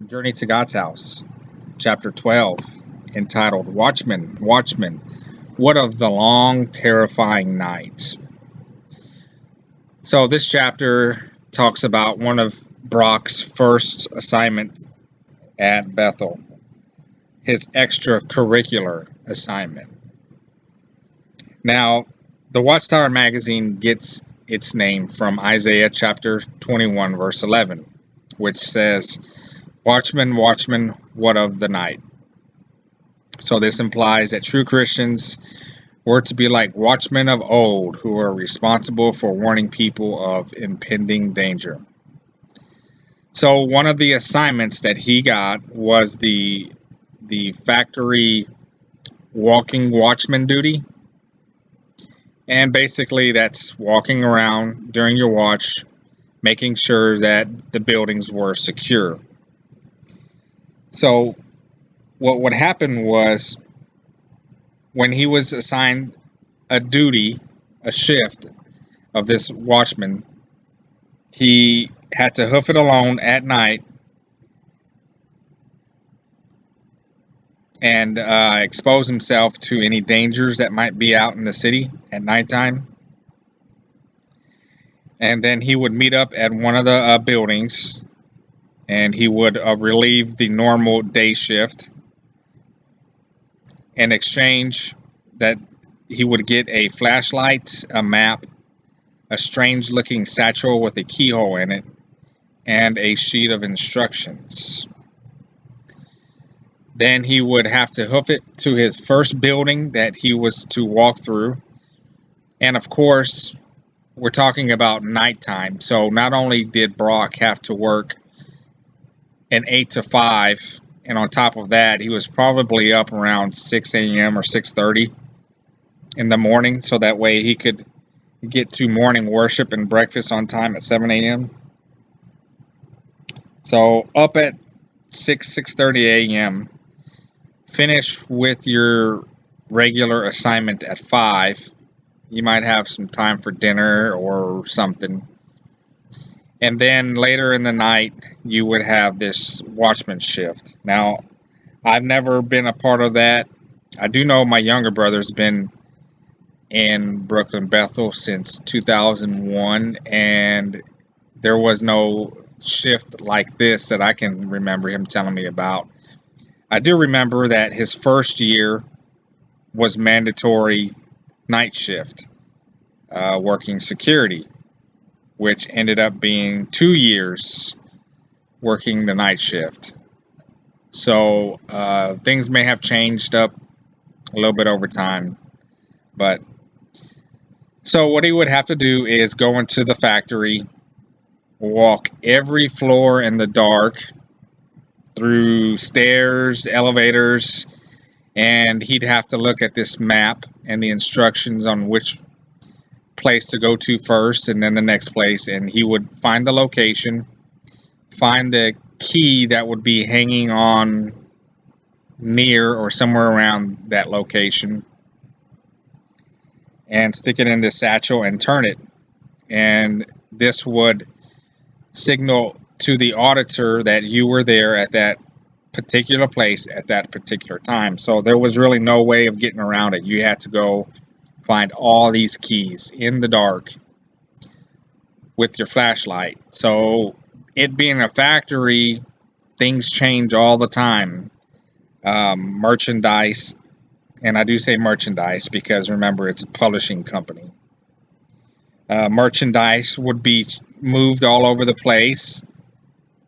Journey to God's House, Chapter 12, entitled Watchman, Watchman, What of the Long, Terrifying Night? So, this chapter talks about one of Brock's first assignments at Bethel, his extracurricular assignment. Now, the Watchtower magazine gets its name from Isaiah chapter 21, verse 11, which says, Watchman, watchman, what of the night? So this implies that true Christians were to be like watchmen of old who are responsible for warning people of impending danger. So one of the assignments that he got was the factory walking watchman duty. And basically that's walking around during your watch, making sure that the buildings were secure. So what would happen was when he was assigned a duty, a shift of this watchman, he had to hoof it alone at night and expose himself to any dangers that might be out in the city at nighttime. And then he would meet up at one of the buildings and he would relieve the normal day shift. In exchange, that he would get a flashlight, a map, a strange looking satchel with a keyhole in it, and a sheet of instructions. Then he would have to hoof it to his first building that he was to walk through. And of course, we're talking about nighttime. So not only did Brock have to work an 8 to 5, and on top of that, he was probably up around 6 a.m. or 6:30 in the morning, so that way he could get to morning worship and breakfast on time at 7 a.m. So up at 6:30 a.m., finish with your regular assignment at 5. You might have some time for dinner or something. And then later in the night, you would have this watchman shift. Now, I've never been a part of that. I do know my younger brother's been in Brooklyn Bethel since 2001, and there was no shift like this that I can remember him telling me about. I do remember that his first year was mandatory night shift, working security, which ended up being 2 years working the night shift. So things may have changed up a little bit over time. But so what he would have to do is go into the factory, walk every floor in the dark, through stairs, elevators, and he'd have to look at this map and the instructions on which place to go to first and then the next place, and he would find the location, find the key that would be hanging on near or somewhere around that location, and stick it in the satchel and turn it. And this would signal to the auditor that you were there at that particular place at that particular time. So there was really no way of getting around it. You had to go find all these keys in the dark with your flashlight. So it being a factory, things change all the time. Merchandise, and I do say merchandise because remember it's a publishing company. Merchandise would be moved all over the place.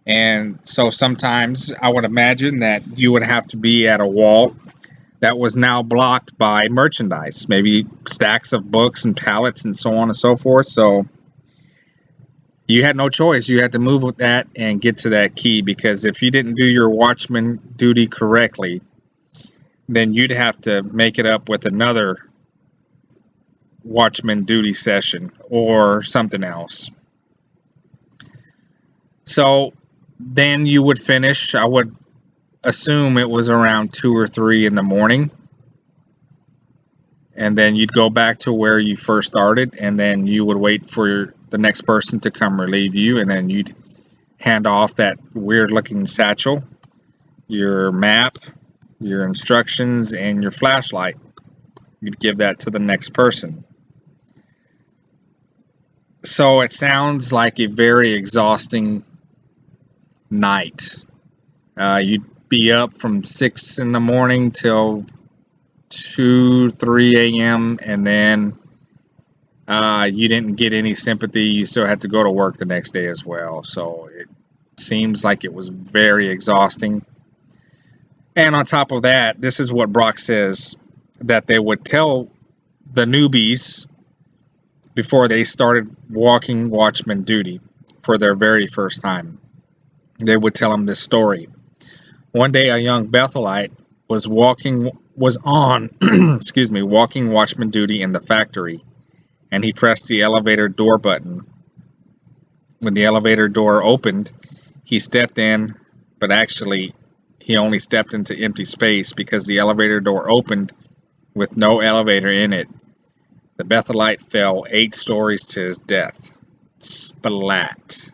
And so sometimes I would imagine that you would have to be at a wall that was now blocked by merchandise, maybe stacks of books and pallets and so on and so forth. So you had no choice. You had to move with that and get to that key, because if you didn't do your watchman duty correctly, then you'd have to make it up with another watchman duty session or something else. So then you would finish, I would assume it was around 2 or 3 in the morning, and then you'd go back to where you first started, and then you would wait for the next person to come relieve you, and then you'd hand off that weird looking satchel, your map, your instructions, and your flashlight. You'd give that to the next person. So it sounds like a very exhausting night. You'd be up from 6 in the morning till 2, 3 a.m. and then you didn't get any sympathy. You still had to go to work the next day as well. So it seems like it was very exhausting. And on top of that, this is what Brock says, that they would tell the newbies before they started walking watchman duty for their very first time. They would tell them this story. One day, a young Bethelite was on walking watchman duty in the factory, and he pressed the elevator door button. When the elevator door opened, he stepped in, but actually he only stepped into empty space because the elevator door opened with no elevator in it. The Bethelite fell 8 stories to his death. Splat.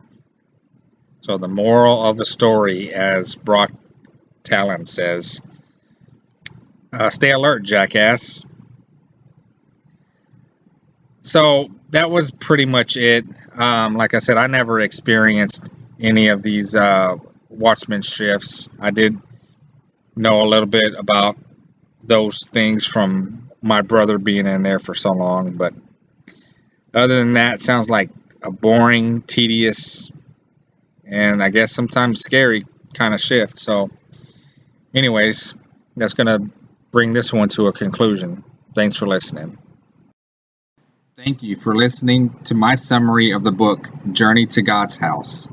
So the moral of the story, as Brock Talon says, stay alert, jackass. So that was pretty much it. Like I said, I never experienced any of these watchman shifts. I did know a little bit about those things from my brother being in there for so long, but other than that, it sounds like a boring, tedious, and I guess sometimes scary kind of shift. So anyways, that's going to bring this one to a conclusion. Thanks for listening. Thank you for listening to my summary of the book, Journey to God's House.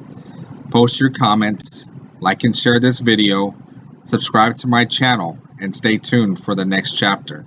Post your comments, like and share this video, subscribe to my channel, and stay tuned for the next chapter.